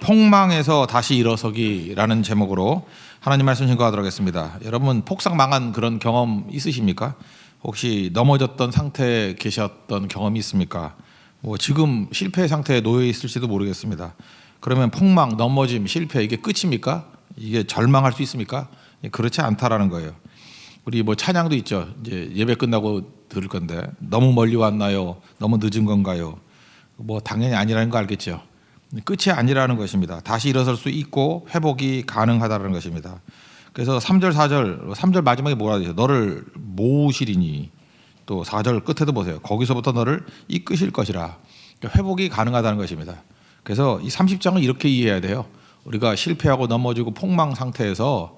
폭망에서 다시 일어서기라는 제목으로 하나님 말씀 증거하도록 하겠습니다. 여러분 폭삭 망한 그런 경험 있으십니까? 혹시 넘어졌던 상태에 계셨던 경험이 있습니까? 지금 실패 상태에 놓여 있을지도 모르겠습니다. 그러면 폭망, 넘어짐, 실패 이게 끝입니까? 이게 절망할 수 있습니까? 그렇지 않다라는 거예요. 우리 찬양도 있죠. 이제 예배 끝나고 들을 건데 너무 멀리 왔나요? 너무 늦은 건가요? 당연히 아니라는 거 알겠죠. 끝이 아니라는 것입니다. 다시 일어설 수 있고 회복이 가능하다는 것입니다. 그래서 3절 4절 3절 마지막에 뭐라 되죠? 너를 모으시리니, 또 4절 끝에도 보세요. 거기서부터 너를 이끄실 것이라. 그러니까 회복이 가능하다는 것입니다. 그래서 이 30장을 이렇게 이해해야 돼요. 우리가 실패하고 넘어지고 폭망 상태에서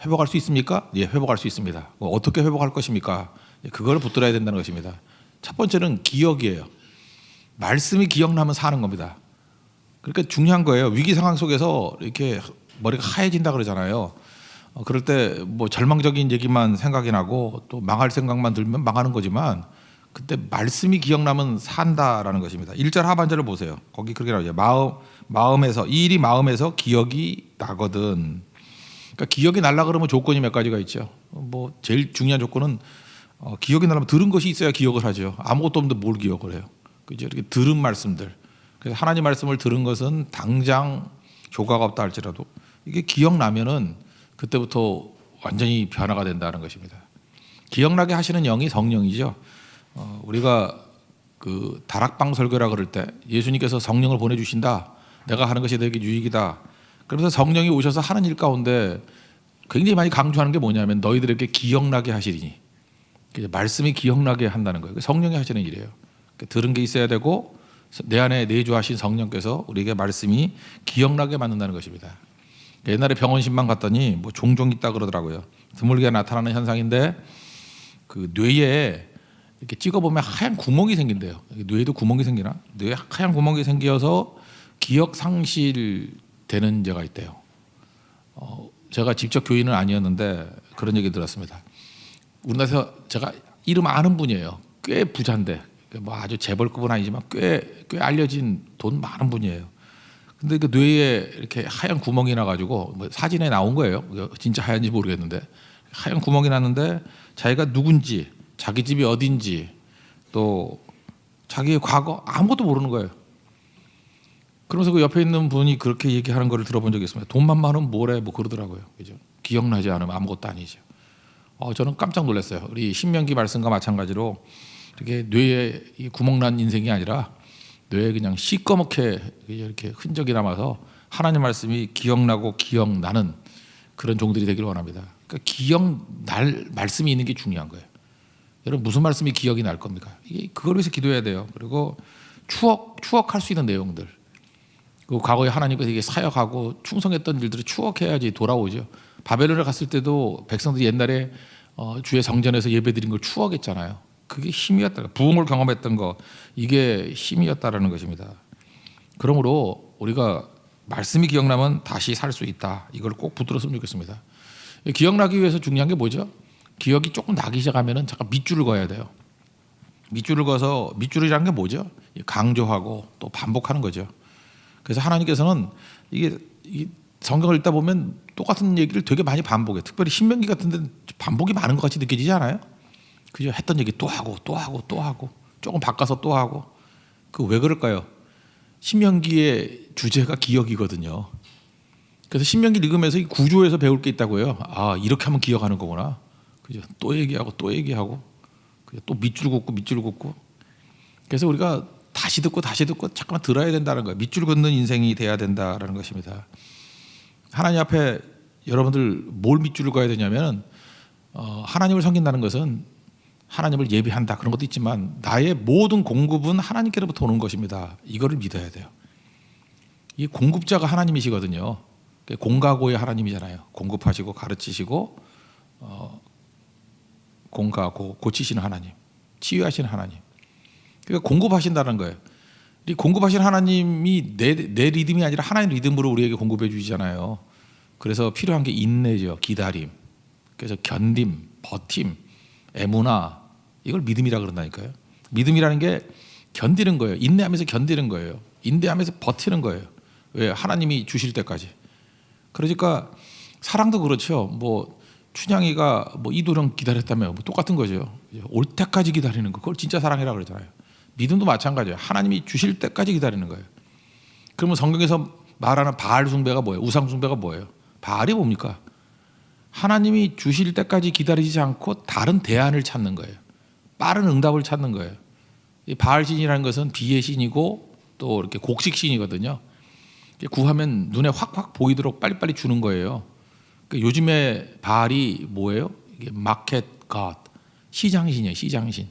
회복할 수 있습니까? 예, 회복할 수 있습니다. 어떻게 회복할 것입니까? 그걸 붙들어야 된다는 것입니다. 첫 번째는 기억이에요. 말씀이 기억나면 사는 겁니다. 그러니까 중요한 거예요. 위기 상황 속에서 이렇게 머리가 하얘진다 그러잖아요. 그럴 때 절망적인 얘기만 생각이 나고 또 망할 생각만 들면 망하는 거지만, 그때 말씀이 기억나면 산다라는 것입니다. 1절 하반절을 보세요. 거기 그렇게 나오죠. 마음에서, 이 일이 마음에서 기억이 나거든. 그러니까 기억이 날라 그러면 조건이 몇 가지가 있죠. 제일 중요한 조건은 기억이 나려면 들은 것이 있어야 기억을 하죠. 아무것도 없는데 뭘 기억을 해요. 그죠? 이렇게 들은 말씀들. 그래서 하나님 말씀을 들은 것은 당장 효과가 없다 할지라도 이게 기억나면은 그때부터 완전히 변화가 된다는 것입니다. 기억나게 하시는 영이 성령이죠. 우리가 그 다락방 설교라 그럴 때 예수님께서 성령을 보내주신다. 내가 하는 것이 되게 유익이다. 그러면서 성령이 오셔서 하는 일 가운데 굉장히 많이 강조하는 게 뭐냐면 너희들에게 기억나게 하시리니. 말씀이 기억나게 한다는 거예요. 성령이 하시는 일이에요. 들은 게 있어야 되고 내 안에 내주하신 성령께서 우리에게 말씀이 기억나게 만든다는 것입니다. 옛날에 병원 신방 갔더니 종종 있다 그러더라고요. 드물게 나타나는 현상인데 그 뇌에 이렇게 찍어보면 하얀 구멍이 생긴대요. 뇌에도 구멍이 생기나? 뇌에 하얀 구멍이 생겨서 기억 상실되는 죄가 있대요. 제가 직접 교인은 아니었는데 그런 얘기 들었습니다. 우리나라에서 제가 이름 아는 분이에요. 꽤 부자인데 아주 재벌급은 아니지만 꽤 알려진 돈 많은 분이에요. 근데 그 뇌에 이렇게 하얀 구멍이 나가지고 사진에 나온 거예요. 진짜 하얀지 모르겠는데 하얀 구멍이 났는데 자기가 누군지, 자기 집이 어딘지, 또 자기의 과거 아무것도 모르는 거예요. 그러면서 그 옆에 있는 분이 그렇게 얘기하는 걸 들어본 적이 있습니다. 돈만 많으면 뭐래 그러더라고요. 그죠? 기억나지 않으면 아무것도 아니죠. 저는 깜짝 놀랐어요. 우리 신명기 말씀과 마찬가지로 이렇게 뇌에 구멍 난 인생이 아니라 뇌에 그냥 시꺼멓게 이렇게 흔적이 남아서 하나님 말씀이 기억나고 기억나는 그런 종들이 되기를 원합니다. 그러니까 기억날 말씀이 있는 게 중요한 거예요. 여러분 무슨 말씀이 기억이 날 겁니까? 그걸 위해서 기도해야 돼요. 그리고 추억할 수 있는 내용들. 그 과거에 하나님께서 이게 사역하고 충성했던 일들을 추억해야지 돌아오죠. 바벨론에 갔을 때도 백성들이 옛날에 주의 성전에서 예배드린 걸 추억했잖아요. 그게 힘이었다. 부흥을 경험했던 거, 이게 힘이었다라는 것입니다. 그러므로 우리가 말씀이 기억나면 다시 살 수 있다. 이걸 꼭 붙들었으면 좋겠습니다. 기억나기 위해서 중요한 게 뭐죠? 기억이 조금 나기 시작하면은 잠깐 밑줄을 그어야 돼요. 밑줄을 그어서, 밑줄이라는 게 뭐죠? 강조하고 또 반복하는 거죠. 그래서 하나님께서는 이게 성경을 읽다 보면 똑같은 얘기를 되게 많이 반복해요. 특별히 신명기 같은 데는 반복이 많은 것 같이 느껴지지 않아요? 그죠? 했던 얘기 또 하고 또 하고 또 하고 조금 바꿔서 또 하고. 그 왜 그럴까요? 신명기의 주제가 기억이거든요. 그래서 신명기 읽으면서 이 구조에서 배울 게 있다고요. 이렇게 하면 기억하는 거구나. 그죠? 또 얘기하고 또 얘기하고 또 밑줄 긋고 밑줄 긋고. 그래서 우리가 다시 듣고 잠깐만 들어야 된다는 거예요. 밑줄 긋는 인생이 돼야 된다라는 것입니다. 하나님 앞에 여러분들 뭘 밑줄을 그어야 되냐면 하나님을 섬긴다는 것은 하나님을 예배한다 그런 것도 있지만 나의 모든 공급은 하나님께로부터 오는 것입니다. 이거를 믿어야 돼요. 이 공급자가 하나님이시거든요. 공가고의 하나님이잖아요. 공급하시고 가르치시고 공가고 고치시는 하나님, 치유하시는 하나님. 그러니까 공급하신다는 거예요. 이 공급하신 하나님이 내 리듬이 아니라 하나님 리듬으로 우리에게 공급해 주시잖아요. 그래서 필요한 게 인내죠. 기다림. 그래서 견딤, 버팀, 에무나, 이걸 믿음이라 그런다니까요. 믿음이라는 게 견디는 거예요. 인내하면서 견디는 거예요. 인내하면서 버티는 거예요. 왜? 하나님이 주실 때까지. 그러니까 사랑도 그렇죠. 뭐 춘향이가 뭐 이도령 기다렸다면 뭐 똑같은 거죠. 올 때까지 기다리는 거, 그걸 진짜 사랑이라고 그러잖아요. 믿음도 마찬가지예요. 하나님이 주실 때까지 기다리는 거예요. 그러면 성경에서 말하는 바알 숭배가 뭐예요? 우상 숭배가 뭐예요? 바알이 뭡니까? 하나님이 주실 때까지 기다리지 않고 다른 대안을 찾는 거예요. 빠른 응답을 찾는 거예요. 이 바알 신이라는 것은 비의 신이고 또 이렇게 곡식 신이거든요. 구하면 눈에 확확 보이도록 빨리빨리 주는 거예요. 그러니까 요즘에 바알이 뭐예요? 이게 마켓 갓, 시장신이에요. 시장신.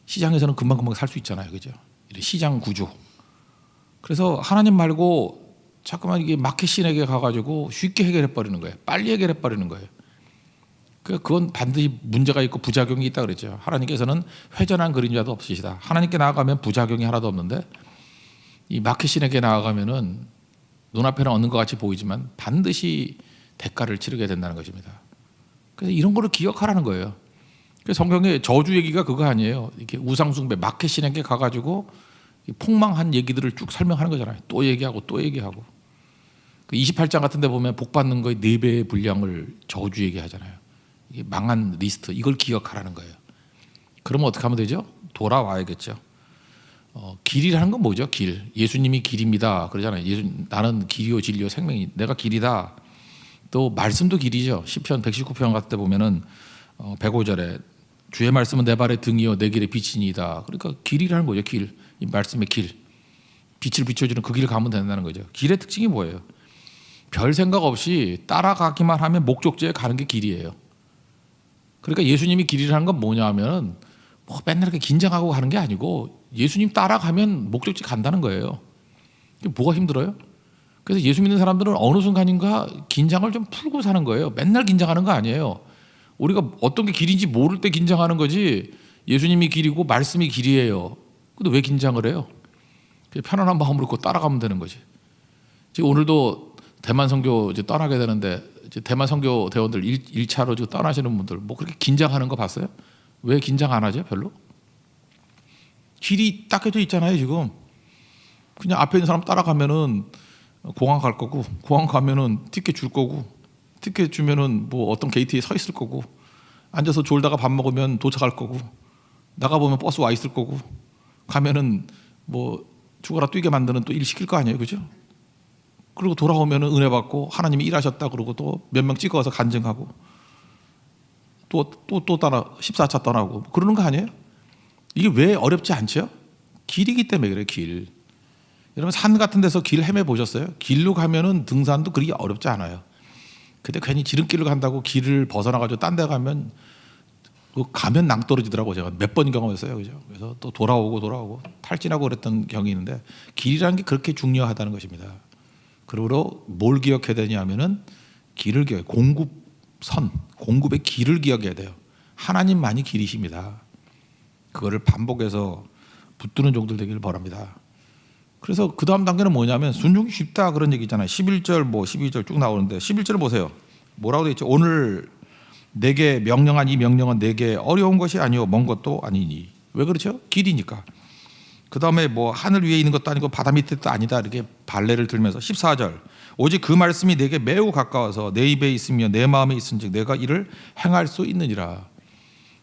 시장에서는 금방금방 살 수 있잖아요, 그죠? 시장 구조. 그래서 하나님 말고 자꾸만 이게 마켓신에게 가가지고 쉽게 해결해 버리는 거예요. 빨리 해결해 버리는 거예요. 그건 반드시 문제가 있고 부작용이 있다 그랬죠. 하나님께서는 회전한 그림자도 없으시다. 하나님께 나아가면 부작용이 하나도 없는데 이 마켓신에게 나아가면은 눈앞에는 얻는 것 같이 보이지만 반드시 대가를 치르게 된다는 것입니다. 그래서 이런 거를 기억하라는 거예요. 그래서 성경에 저주 얘기가 그거 아니에요. 이렇게 우상숭배 마켓신에게 가가지고 폭망한 얘기들을 쭉 설명하는 거잖아요. 또 얘기하고 또 얘기하고. 28장 같은 데 보면 복 받는 거의 4배의 분량을 저주 얘기하잖아요. 이게 망한 리스트, 이걸 기억하라는 거예요. 그러면 어떻게 하면 되죠? 돌아와야겠죠. 길이라는 건 뭐죠? 길. 예수님이 길입니다. 그러잖아요. 나는 길이요 진리요 생명이, 내가 길이다. 또 말씀도 길이죠. 시편 119편 같은 데 보면은 105절에 주의 말씀은 내 발의 등이요 내 길의 빛이니이다. 그러니까 길이라는 거죠. 길. 이 말씀의 길. 빛을 비춰주는 그 길을 가면 된다는 거죠. 길의 특징이 뭐예요? 별 생각 없이 따라가기만 하면 목적지에 가는 게 길이에요. 그러니까 예수님이 길이라는 건 뭐냐 하면 뭐 맨날 이렇게 긴장하고 가는 게 아니고 예수님 따라가면 목적지 간다는 거예요. 뭐가 힘들어요? 그래서 예수 믿는 사람들은 어느 순간인가 긴장을 좀 풀고 사는 거예요. 맨날 긴장하는 거 아니에요. 우리가 어떤 게 길인지 모를 때 긴장하는 거지, 예수님이 길이고 말씀이 길이에요. 근데 왜 긴장을 해요? 편안한 마음으로 따라가면 되는 거지. 지금 오늘도 대만 선교 이제 떠나게 되는데 이제 대만 선교 대원들 1차로 지금 떠나시는 분들 뭐 그렇게 긴장하는 거 봤어요? 왜 긴장 안 하죠? 별로? 길이 닦여져 있잖아요. 지금 그냥 앞에 있는 사람 따라가면은 공항 갈 거고, 공항 가면은 티켓 줄 거고, 티켓 주면은 뭐 어떤 게이트에 서 있을 거고, 앉아서 졸다가 밥 먹으면 도착할 거고, 나가 보면 버스 와 있을 거고, 가면은 뭐 죽어라 뛰게 만드는 또 일 시킬 거 아니에요, 그죠? 그리고 돌아오면은 은혜 받고 하나님이 일하셨다 그러고 또 몇 명 찍어서 간증하고 또 따라 14차 떠나고 그러는 거 아니에요? 이게 왜 어렵지 않죠? 길이기 때문에 그래요. 길. 여러분 산 같은 데서 길 헤매 보셨어요? 길로 가면은 등산도 그리 어렵지 않아요. 근데 괜히 지름길을 간다고 길을 벗어나가지고 딴 데 가면 가면 낭떠러지더라고요. 제가 몇 번 경험했어요. 그죠? 그래서 또 돌아오고 탈진하고 그랬던 경이 있는데 길이라는 게 그렇게 중요하다는 것입니다. 그러므로 뭘 기억해야 되냐 하면은 길을 기억해요. 공급의 길을 기억해야 돼요. 하나님만이 길이십니다. 그거를 반복해서 붙드는 종들 되기를 바랍니다. 그래서 그 다음 단계는 뭐냐면 순종이 쉽다 그런 얘기 있잖아요. 11절 뭐 12절 쭉 나오는데 11절 보세요. 뭐라고 되어 있죠? 오늘 내게 명령한 이 명령은 내게 어려운 것이 아니요 먼 것도 아니니. 왜 그렇죠? 길이니까. 그 다음에 뭐 하늘 위에 있는 것도 아니고 바다 밑에도 아니다 이렇게 발레를 들면서 14절 오직 그 말씀이 내게 매우 가까워서 내 입에 있으며 내 마음에 있은즉 내가 이를 행할 수 있느니라.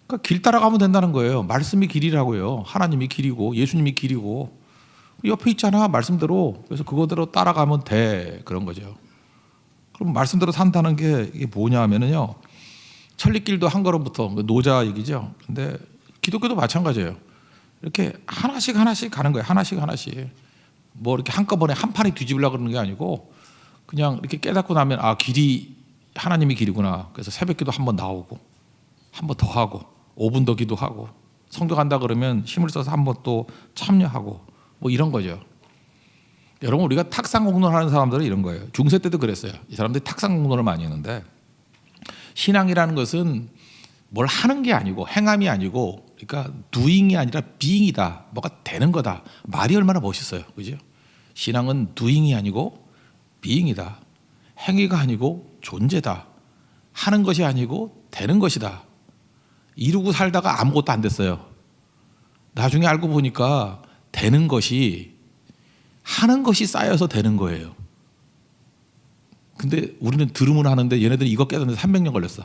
그러니까 길 따라가면 된다는 거예요. 말씀이 길이라고요. 하나님이 길이고 예수님이 길이고 옆에 있잖아 말씀대로. 그래서 그거대로 따라가면 돼 그런 거죠. 그럼 말씀대로 산다는 게 이게 뭐냐 하면은요, 천리길도 한 걸음부터 노자 얘기죠. 근데 기독교도 마찬가지예요. 이렇게 하나씩 가는 거예요. 하나씩 뭐 이렇게 한꺼번에 한 판에 뒤집으려고 그러는 게 아니고 그냥 이렇게 깨닫고 나면 아 길이 하나님이 길이구나. 그래서 새벽기도 한 번 나오고 한 번 더 하고 5분 더 기도하고 성경한다 그러면 힘을 써서 한 번 또 참여하고 뭐 이런 거죠. 여러분 우리가 탁상 공론하는 사람들은 이런 거예요. 중세 때도 그랬어요. 이 사람들이 탁상 공론을 많이 했는데 신앙이라는 것은 뭘 하는 게 아니고 행함이 아니고 그러니까 doing이 아니라 being이다. 뭐가 되는 거다. 말이 얼마나 멋있어요. 그죠? 신앙은 doing이 아니고 being이다. 행위가 아니고 존재다. 하는 것이 아니고 되는 것이다. 이루고 살다가 아무것도 안 됐어요. 나중에 알고 보니까 되는 것이 하는 것이 쌓여서 되는 거예요. 근데 우리는 들으면 하는데 얘네들이 이거 깨닫는데 300년 걸렸어.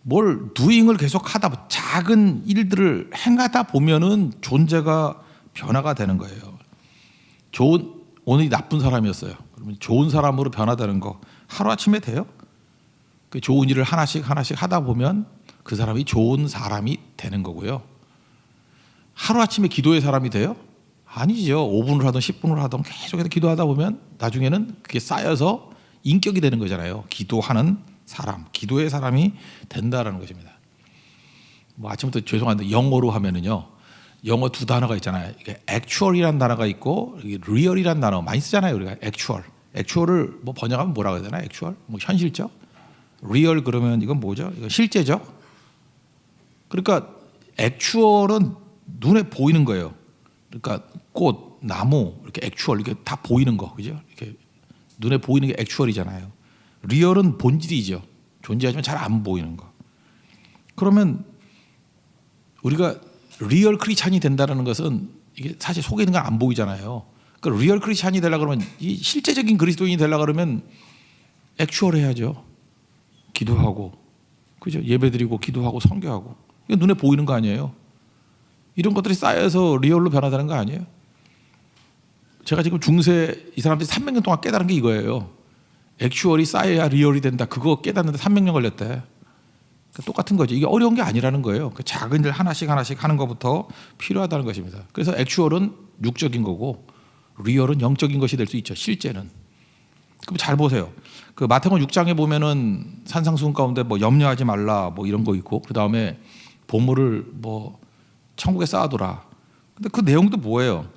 뭘 doing을 계속 하다 작은 일들을 행하다 보면은 존재가 변화가 되는 거예요. 오늘이 나쁜 사람이었어요. 그러면 좋은 사람으로 변화되는 거 하루아침에 돼요? 그 좋은 일을 하나씩 하다 보면 그 사람이 좋은 사람이 되는 거고요. 하루아침에 기도의 사람이 돼요? 아니죠. 5분을 하든 10분을 하든 계속해서 기도하다 보면 나중에는 그게 쌓여서 인격이 되는 거잖아요. 기도하는 사람, 기도의 사람이 된다라는 것입니다. 뭐 아침부터 죄송한데 영어로 하면은요. 영어 두 단어가 있잖아요. 이게 actual이라는 단어가 있고 real이라는 단어 많이 쓰잖아요. 우리가 actual을 뭐 번역하면 뭐라고 해야 되나? actual? 뭐 현실적? real 그러면 이건 뭐죠? 이거 실제죠? 그러니까 actual은 눈에 보이는 거예요. 그러니까 꽃, 나무 이렇게 액추얼 이렇게 다 보이는 거, 그죠? 이렇게 눈에 보이는 게 액추얼이잖아요. 리얼은 본질이죠. 존재하지만 잘 안 보이는 거. 그러면 우리가 리얼 크리스찬이 된다는 것은 이게 사실 속에 있는 건 안 보이잖아요. 그러니까 리얼 크리스찬이 되려고 그러면 이 실제적인 그리스도인이 되려고 그러면 액추얼 해야죠. 기도하고, 그죠? 예배드리고 기도하고 선교하고 이거 눈에 보이는 거 아니에요? 이런 것들이 쌓여서 리얼로 변화되는 거 아니에요? 제가 지금 중세 이 사람들이 300년 동안 깨달은 게 이거예요. 액추얼이 쌓여야 리얼이 된다. 그거 깨닫는데 300년 걸렸대. 그러니까 똑같은 거죠. 이게 어려운 게 아니라는 거예요. 그 작은 일 하나씩 하는 것부터 필요하다는 것입니다. 그래서 액추얼은 육적인 거고 리얼은 영적인 것이 될 수 있죠. 실제는. 그럼 잘 보세요. 그 마태복음 6장에 보면은 산상수훈 가운데 뭐 염려하지 말라 뭐 이런 거 있고 그 다음에 보물을 뭐 천국에 쌓아둬라. 근데 그 내용도 뭐예요?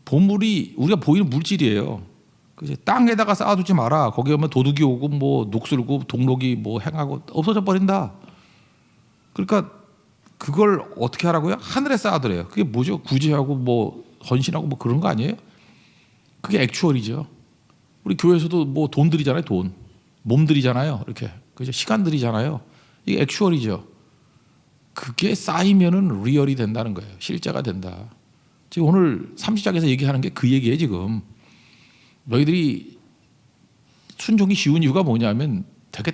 보물이 우리가 보이는 물질이에요. 그치? 땅에다가 쌓아두지 마라. 거기 오면 도둑이 오고 뭐 녹슬고 동록이 뭐 행하고 없어져 버린다. 그러니까 그걸 어떻게 하라고요? 하늘에 쌓아두래요. 그게 뭐죠? 구제하고 뭐 헌신하고 뭐 그런 거 아니에요? 그게 액추얼이죠. 우리 교회에서도 뭐 돈 들이잖아요. 돈. 몸 들이잖아요. 이렇게. 그죠? 시간 들이잖아요. 이게 액추얼이죠. 그게 쌓이면은 리얼이 된다는 거예요. 실제가 된다. 지금 오늘 30장에서 얘기하는 게 그 얘기예요. 지금 너희들이 순종이 쉬운 이유가 뭐냐면 되게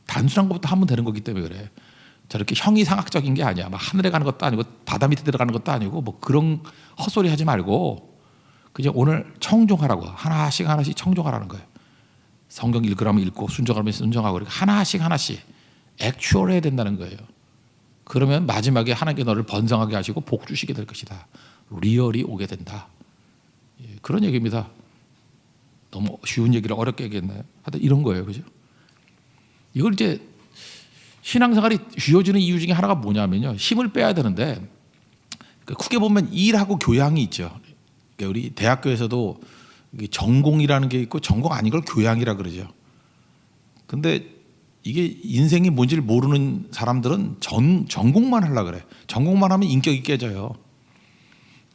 단순한 것부터 하면 되는 거기 때문에 그래. 저렇게 형이상학적인 게 아니야. 막 하늘에 가는 것도 아니고 바다 밑에 들어가는 것도 아니고 뭐 그런 헛소리 하지 말고 그냥 오늘 청종하라고 하나씩 청종하라는 거예요. 성경 읽으라면 읽고 순종하라면 순종하고 이렇게 하나씩 액추얼해야 된다는 거예요. 그러면 마지막에 하나님께 너를 번성하게 하시고 복 주시게 될 것이다. 리얼이 오게 된다. 그런 얘기입니다. 너무 쉬운 얘기를 어렵게 얘기했나요? 하여튼 이런 거예요. 그죠? 이걸 이제 신앙생활이 쉬워지는 이유 중에 하나가 뭐냐면요. 힘을 빼야 되는데 크게 보면 일하고 교양이 있죠. 우리 대학교에서도 전공이라는 게 있고 전공 아닌 걸 교양이라 그러죠. 근데 이게 인생이 뭔지를 모르는 사람들은 전공만 하려고 그래. 전공만 하면 인격이 깨져요.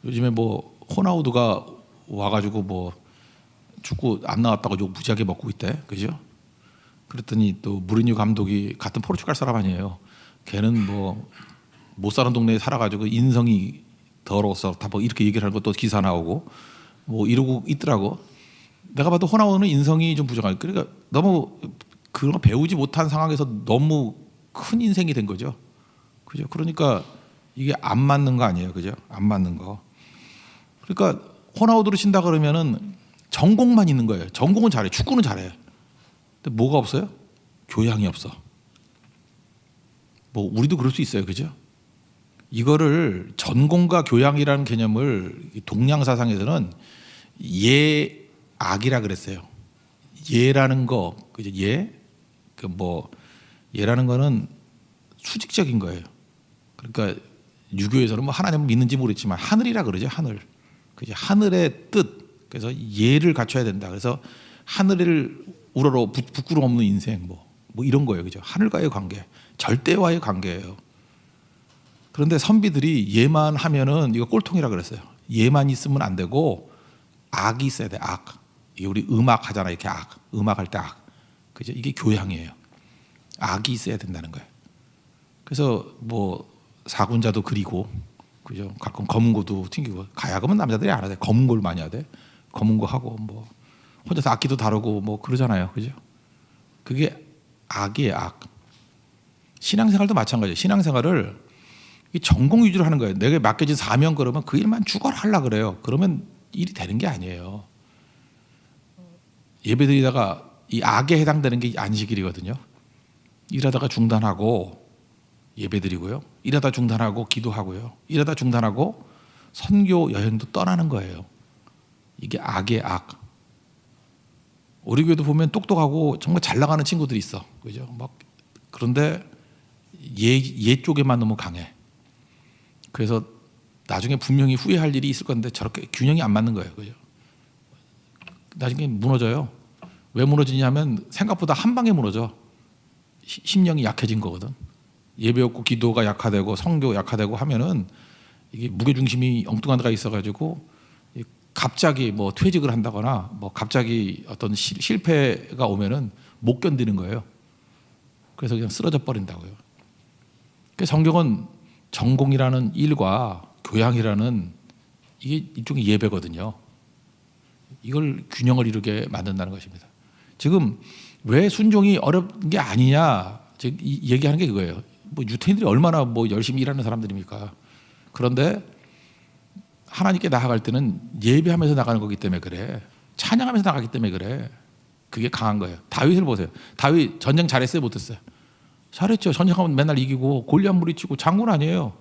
요즘에 뭐 호나우두가 와가지고 뭐 축구 안 나왔다고 욕 무지하게 먹고 있대. 그죠? 그랬더니 또 무리뉴 감독이 같은 포르투갈 사람 아니에요. 걔는 뭐 못 사는 동네에 살아가지고 인성이 더러워서 다 뭐 이렇게 얘기를 하는 것도 기사 나오고 뭐 이러고 있더라고. 내가 봐도 호나우두는 인성이 좀 부족하니까 그러니까 너무 그런 거 배우지 못한 상황에서 너무 큰 인생이 된 거죠. 그죠? 그러니까 이게 안 맞는 거 아니에요. 그죠? 안 맞는 거. 그러니까 호나우두를 친다 그러면은 전공만 있는 거예요. 전공은 잘해. 축구는 잘해. 근데 뭐가 없어요? 교양이 없어. 뭐 우리도 그럴 수 있어요. 그죠? 이거를 전공과 교양이라는 개념을 동양 사상에서는 예악이라 그랬어요. 예라는 거, 그죠? 예라는 거는 수직적인 거예요. 그러니까 유교에서는 뭐 하나님을 믿는지 모르겠지만 하늘이라 그러죠. 하늘. 그죠? 하늘의 뜻. 그래서 예를 갖춰야 된다. 그래서 하늘을 우러러 부끄럼 없는 인생 뭐 이런 거예요. 그죠? 하늘과의 관계, 절대와의 관계예요. 그런데 선비들이 예만 하면은 이거 꼴통이라 그랬어요. 예만 있으면 안 되고 악이 있어야 돼. 악. 이게 우리 음악 하잖아요. 이렇게 악. 음악 할 때 악. 그죠? 이게 교양이에요. 악이 있어야 된다는 거예요. 그래서 뭐 사군자도 그리고 그죠? 가끔 검은고도 튕기고 가야금은 남자들이 안 하대. 검은고를 많이 하대. 검은고 하고 뭐 혼자서 악기도 다루고 뭐 그러잖아요, 그죠? 그게 악이에요, 악. 신앙생활도 마찬가지예요. 신앙생활을 이 전공 위주로 하는 거예요. 내가 맡겨진 사명 그러면 그 일만 죽어라 하려 그래요. 그러면 일이 되는 게 아니에요. 예배드리다가 이 악에 해당되는 게 안식일이거든요. 일하다가 중단하고 예배드리고요. 일하다 중단하고 기도하고요. 일하다 중단하고 선교 여행도 떠나는 거예요. 이게 악의 악. 우리 교회도 보면 똑똑하고 정말 잘 나가는 친구들이 있어. 그죠? 막 그런데 예 쪽에만 너무 강해. 그래서 나중에 분명히 후회할 일이 있을 건데 저렇게 균형이 안 맞는 거예요. 그죠? 나중에 무너져요. 왜 무너지냐면 생각보다 한 방에 무너져. 심령이 약해진 거거든. 예배 없고 기도가 약화되고 성교 약화되고 하면은 이게 무게중심이 엉뚱한 데가 있어가지고 갑자기 뭐 퇴직을 한다거나 뭐 갑자기 어떤 실패가 오면은 못 견디는 거예요. 그래서 그냥 쓰러져 버린다고요. 그래서 성경은 전공이라는 일과 교양이라는 이게 일종의 예배거든요. 이걸 균형을 이루게 만든다는 것입니다. 지금 왜 순종이 어려운 게 아니냐 얘기하는 게 그거예요. 뭐 유태인들이 얼마나 뭐 열심히 일하는 사람들입니까? 그런데 하나님께 나아갈 때는 예배하면서 나가는 거기 때문에 그래. 찬양하면서 나가기 때문에 그래. 그게 강한 거예요. 다윗을 보세요. 다윗 전쟁 잘했어요, 못했어요? 잘했죠. 전쟁하면 맨날 이기고 골리앗 무리치고 장군 아니에요.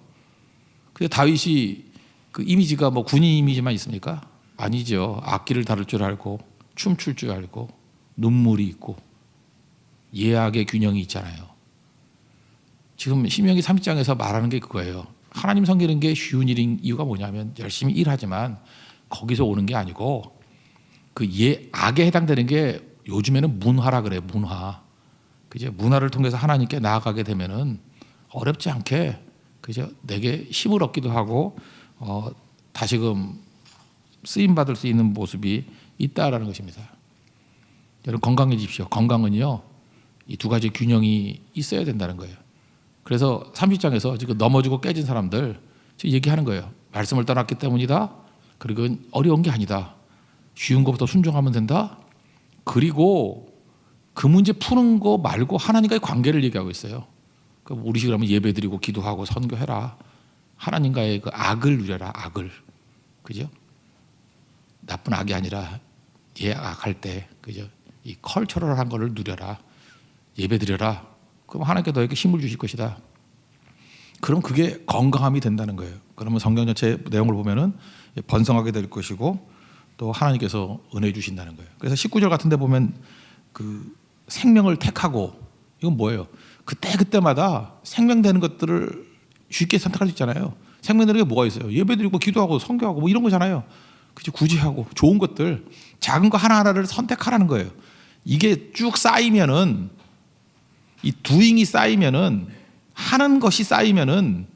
근데 다윗이 그 이미지가 뭐 군인 이미지만 있습니까? 아니죠. 악기를 다룰 줄 알고 춤출 줄 알고 눈물이 있고 예악의 균형이 있잖아요. 지금 신명기 30장에서 말하는 게 그거예요. 하나님 섬기는 게 쉬운 일인 이유가 뭐냐면 열심히 일하지만 거기서 오는 게 아니고 그 악에 해당되는 게 요즘에는 문화라 그래요. 문화. 그죠? 문화를 통해서 하나님께 나아가게 되면은 어렵지 않게 그죠? 내게 힘을 얻기도 하고 다시금 쓰임 받을 수 있는 모습이 있다라는 것입니다. 여러분 건강해지십시오. 건강은요 이 두 가지 균형이 있어야 된다는 거예요. 그래서 30장에서 지금 넘어지고 깨진 사람들 지금 얘기하는 거예요. 말씀을 떠났기 때문이다. 그리고 어려운 게 아니다. 쉬운 것부터 순종하면 된다. 그리고 그 문제 푸는 거 말고 하나님과의 관계를 얘기하고 있어요. 우리식으로 하면 예배드리고 기도하고 선교해라. 하나님과의 그 악을 누려라. 악을. 그죠? 나쁜 악이 아니라 예악할 때 그죠? 이 컬처럴한 거를 누려라. 예배드려라. 그럼 하나님께 너에게 힘을 주실 것이다. 그럼 그게 건강함이 된다는 거예요. 그러면 성경 전체 내용을 보면은 번성하게 될 것이고 또 하나님께서 은혜 주신다는 거예요. 그래서 19절 같은 데 보면 그 생명을 택하고 이건 뭐예요? 그때마다 생명되는 것들을 쉽게 선택할 수 있잖아요. 생명되는 게 뭐가 있어요? 예배드리고 기도하고 선교하고 뭐 이런 거잖아요. 그치? 구제하고 좋은 것들 작은 거 하나하나를 선택하라는 거예요. 이게 쭉 쌓이면은 이 두잉이 쌓이면은 하는 것이 쌓이면은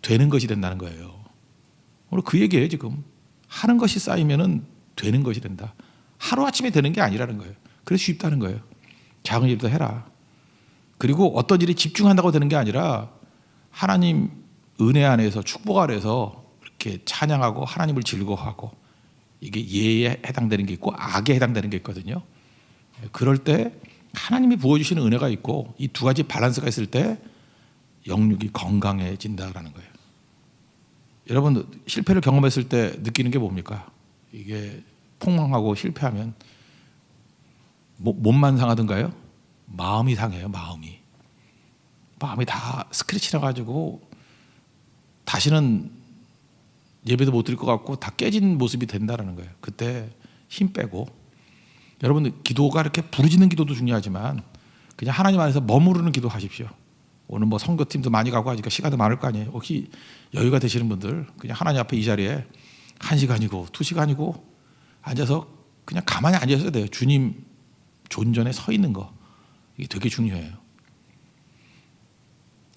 되는 것이 된다는 거예요. 오늘 그 얘기예요. 지금 하는 것이 쌓이면은 되는 것이 된다. 하루아침에 되는 게 아니라는 거예요. 그래서 쉽다는 거예요. 작은 일도 해라. 그리고 어떤 일에 집중한다고 되는 게 아니라 하나님 은혜 안에서 축복 아래서 이렇게 찬양하고 하나님을 즐거워하고 이게 예에 해당되는 게 있고 악에 해당되는 게 있거든요. 그럴 때 하나님이 부어주시는 은혜가 있고 이 두 가지 밸런스가 있을 때 영육이 건강해진다라는 거예요. 여러분 실패를 경험했을 때 느끼는 게 뭡니까? 이게 폭망하고 실패하면 몸만 상하던가요? 마음이 상해요. 마음이 다 스크래치 나가지고 다시는 예배도 못 드릴 것 같고 다 깨진 모습이 된다라는 거예요. 그때 힘 빼고 여러분 기도가 이렇게 부르짖는 기도도 중요하지만 그냥 하나님 안에서 머무르는 기도 하십시오. 오늘 뭐 선교팀도 많이 가고 하니까 시간도 많을 거 아니에요. 혹시 여유가 되시는 분들 그냥 하나님 앞에 이 자리에 1시간이고 2시간이고 앉아서 그냥 가만히 앉아 있어야 돼요. 주님 존전에 서 있는 거 이게 되게 중요해요.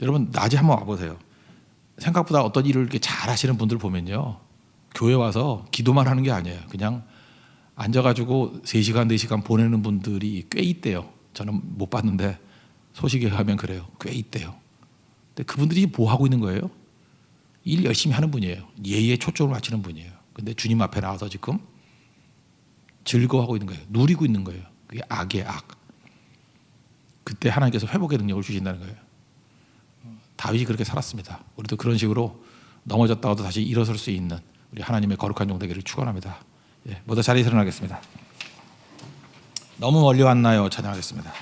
여러분 낮에 한번 와보세요. 생각보다 어떤 일을 이렇게 잘 하시는 분들 보면요 교회 와서 기도만 하는 게 아니에요. 그냥 앉아가지고 3시간 4시간 보내는 분들이 꽤 있대요. 저는 못 봤는데 소식에 가면 그래요. 꽤 있대요. 근데 그분들이 뭐 하고 있는 거예요? 일 열심히 하는 분이에요. 예의에 초점을 맞추는 분이에요. 근데 주님 앞에 나와서 지금 즐거워하고 있는 거예요. 누리고 있는 거예요. 그게 악이에요, 악. 그때 하나님께서 회복의 능력을 주신다는 거예요. 다윗이 그렇게 살았습니다. 우리도 그런 식으로 넘어졌다가도 다시 일어설 수 있는 우리 하나님의 거룩한 종 되기를 축원합니다. 모두 자리에 일어나겠습니다. 너무 멀리 왔나요? 찬양하겠습니다.